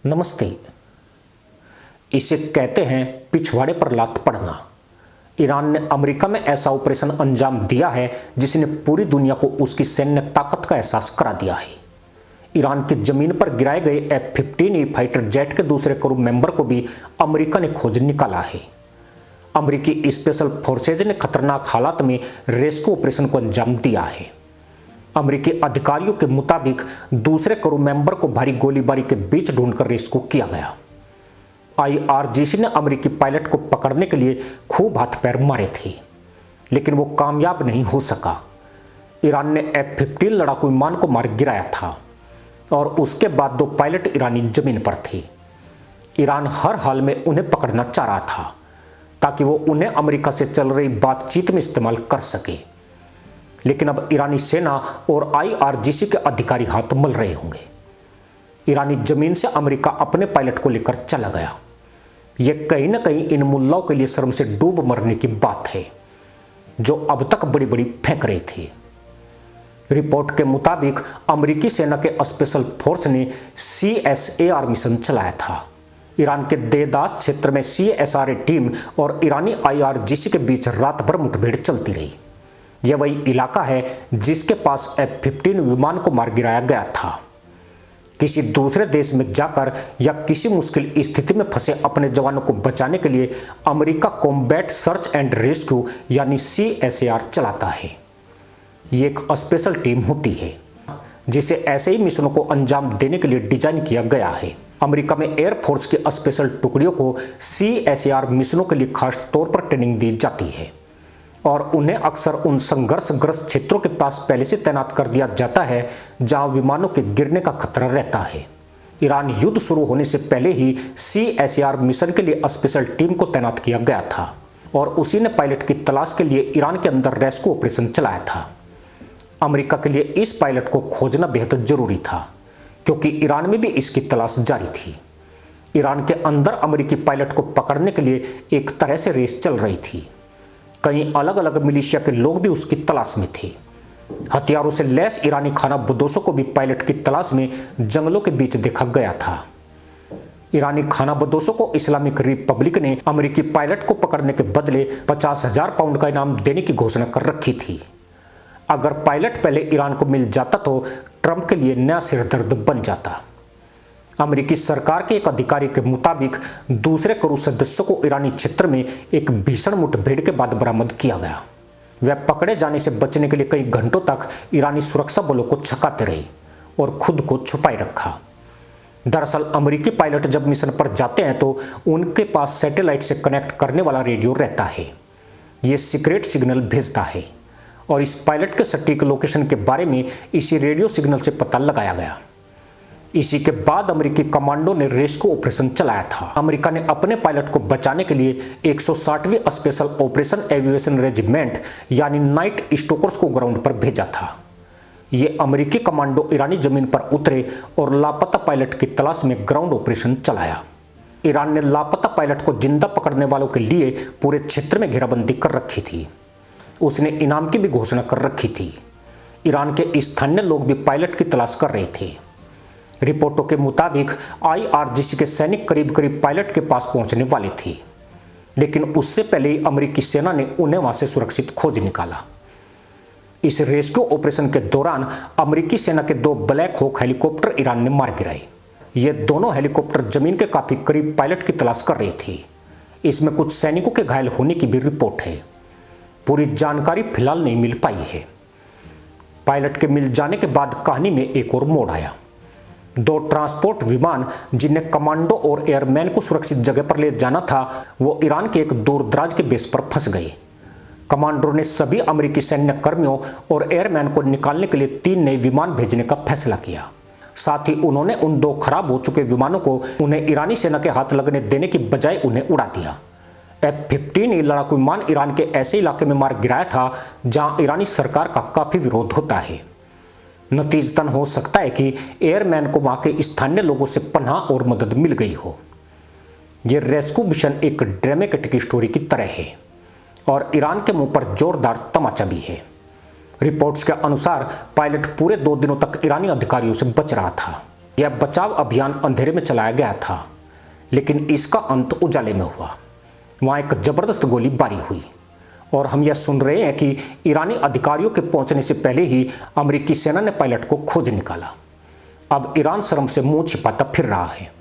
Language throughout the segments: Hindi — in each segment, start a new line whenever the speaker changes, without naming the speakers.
नमस्ते। इसे कहते हैं पिछवाड़े पर लात पड़ना। ईरान ने अमेरिका में ऐसा ऑपरेशन अंजाम दिया है जिसने पूरी दुनिया को उसकी सैन्य ताकत का एहसास करा दिया है। ईरान की जमीन पर गिराए गए F-15E फाइटर जेट के दूसरे क्रू मेंबर को भी अमेरिका ने खोज निकाला है। अमेरिकी स्पेशल फोर्सेज ने खतरनाक हालात में रेस्क्यू ऑपरेशन को अंजाम दिया है। अमेरिकी अधिकारियों के मुताबिक दूसरे क्रू मेंबर को भारी गोलीबारी के बीच ढूंढकर रेस्क्यू किया गया। IRGC ने अमेरिकी पायलट को पकड़ने के लिए खूब हाथ पैर मारे थे, लेकिन वो कामयाब नहीं हो सका। ईरान ने F-15 लड़ाकू विमान को मार गिराया था और उसके बाद 2 पायलट ईरानी जमीन पर थे। ईरान हर हाल में उन्हें पकड़ना चाह रहा था ताकि वो उन्हें अमेरिका से चल रही बातचीत में इस्तेमाल कर सके, लेकिन अब ईरानी सेना और IRGC के अधिकारी हाथ मल रहे होंगे। ईरानी जमीन से अमेरिका अपने पायलट को लेकर चला गया। यह कहीं न कहीं इन मुल्लाओं के लिए शर्म से डूब मरने की बात है जो अब तक बड़ी बड़ी फेंक रहे थे। रिपोर्ट के मुताबिक अमेरिकी सेना के स्पेशल फोर्स ने CSAR मिशन चलाया था। ईरान के देदास क्षेत्र में CSRA टीम और ईरानी IRGC के बीच रात भर मुठभेड़ चलती रही। यह वही इलाका है जिसके पास F-15 विमान को मार गिराया गया था। किसी दूसरे देश में जाकर या किसी मुश्किल स्थिति में फंसे अपने जवानों को बचाने के लिए America combat search and rescue यानी CSAR चलाता है। ये एक स्पेशल टीम होती है जिसे ऐसे ही मिशनों को अंजाम देने के लिए डिजाइन किया गया है। अमेरिका में एयरफोर्स की स्पेशल टुकड़ियों को CSAR मिशनों के लिए खास तौर पर ट्रेनिंग दी जाती है और उन्हें अक्सर उन संघर्षग्रस्त क्षेत्रों के पास पहले से तैनात कर दिया जाता है जहां विमानों के गिरने का खतरा रहता है। ईरान युद्ध शुरू होने से पहले ही CSAR मिशन के लिए स्पेशल टीम को तैनात किया गया था और उसी ने पायलट की तलाश के लिए ईरान के अंदर रेस्क्यू ऑपरेशन चलाया था। अमेरिका के लिए इस पायलट को खोजना बेहद जरूरी था क्योंकि ईरान में भी इसकी तलाश जारी थी। ईरान के अंदर अमेरिकी पायलट को पकड़ने के लिए एक तरह से रेस चल रही थी। कई अलग अलग मिलिशिया के लोग भी उसकी तलाश में थे। हथियारों से लैस ईरानी खाना बदोशों को भी पायलट की तलाश में जंगलों के बीच देखा गया था। ईरानी खाना बदोशों को इस्लामिक रिपब्लिक ने अमेरिकी पायलट को पकड़ने के बदले 50,000 पाउंड का इनाम देने की घोषणा कर रखी थी। अगर पायलट पहले ईरान को मिल जाता तो ट्रंप के लिए नया सिरदर्द बन जाता। अमेरिकी सरकार के एक अधिकारी के मुताबिक दूसरे क्रू सदस्यों को ईरानी क्षेत्र में एक भीषण मुठभेड़ के बाद बरामद किया गया। वह पकड़े जाने से बचने के लिए कई घंटों तक ईरानी सुरक्षा बलों को छकाते रहे और खुद को छुपाए रखा। दरअसल अमेरिकी पायलट जब मिशन पर जाते हैं तो उनके पास सैटेलाइट से कनेक्ट करने वाला रेडियो रहता है। ये सीक्रेट सिग्नल भेजता है और इस पायलट के सटीक लोकेशन के बारे में इसी रेडियो सिग्नल से पता लगाया गया। इसी के बाद अमेरिकी कमांडो ने रेस्क्यू ऑपरेशन चलाया था। अमेरिका ने अपने पायलट को बचाने के लिए 160वीं स्पेशल ऑपरेशन एविएशन रेजिमेंट यानी नाइट स्टोकर्स को ग्राउंड पर भेजा था। ये अमेरिकी कमांडो ईरानी जमीन पर उतरे और लापता पायलट की तलाश में ग्राउंड ऑपरेशन चलाया। ईरान ने लापता पायलट को जिंदा पकड़ने वालों के लिए पूरे क्षेत्र में घेराबंदी कर रखी थी। उसने इनाम की भी घोषणा कर रखी थी। ईरान के स्थानीय लोग भी पायलट की तलाश कर रहे थे। रिपोर्टों के मुताबिक IRGC के सैनिक करीब करीब पायलट के पास पहुंचने वाले थे, लेकिन उससे पहले ही अमेरिकी सेना ने उन्हें वहां से सुरक्षित खोज निकाला। इस रेस्क्यू ऑपरेशन के दौरान अमेरिकी सेना के 2 ब्लैक हॉक हेलीकॉप्टर ईरान ने मार गिराए। ये दोनों हेलीकॉप्टर जमीन के काफी करीब पायलट की तलाश कर रहे थे। इसमें कुछ सैनिकों के घायल होने की भी रिपोर्ट है। पूरी जानकारी फिलहाल नहीं मिल पाई है। पायलट के मिल जाने के बाद कहानी में एक और मोड़ आया। 2 ट्रांसपोर्ट विमान जिन्हें कमांडो और एयरमैन को सुरक्षित जगह पर ले जाना था, वो ईरान के एक दूर दराज के बेस पर फंस गए। कमांडरों ने सभी अमेरिकी सैन्य कर्मियों और एयरमैन को निकालने के लिए 3 नए विमान भेजने का फैसला किया। साथ ही उन्होंने उन 2 खराब हो चुके विमानों को उन्हें ईरानी सेना के हाथ लगने देने की बजाय उन्हें उड़ा दिया। F-15 लड़ाकू विमान ईरान के ऐसे इलाके में मार गिराया था जहां ईरानी सरकार का काफी विरोध होता है। नतीजतन हो सकता है कि एयरमैन को वहां के स्थानीय लोगों से पनाह और मदद मिल गई हो। यह रेस्क्यू मिशन एक ड्रामेटिक स्टोरी की तरह है और ईरान के मुंह पर जोरदार तमाचा भी है। रिपोर्ट्स के अनुसार पायलट पूरे 2 दिनों तक ईरानी अधिकारियों से बच रहा था। यह बचाव अभियान अंधेरे में चलाया गया था, लेकिन इसका अंत उजाले में हुआ। वहां एक जबरदस्त गोलीबारी हुई और हम यह सुन रहे हैं कि ईरानी अधिकारियों के पहुंचने से पहले ही अमेरिकी सेना ने पायलट को खोज निकाला। अब ईरान शर्म से मुंह छिपाता फिर रहा है।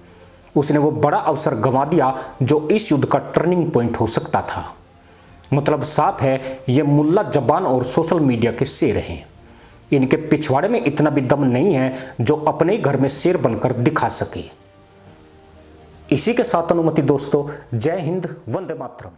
उसने वो बड़ा अवसर गंवा दिया जो इस युद्ध का टर्निंग पॉइंट हो सकता था। मतलब साफ है, ये मुल्ला जबान और सोशल मीडिया के शेर हैं। इनके पिछवाड़े में इतना भी दम नहीं है जो अपने घर में शेर बनकर दिखा सके। इसी के साथ अनुमति दोस्तों, जय हिंद, वंदे मातरम।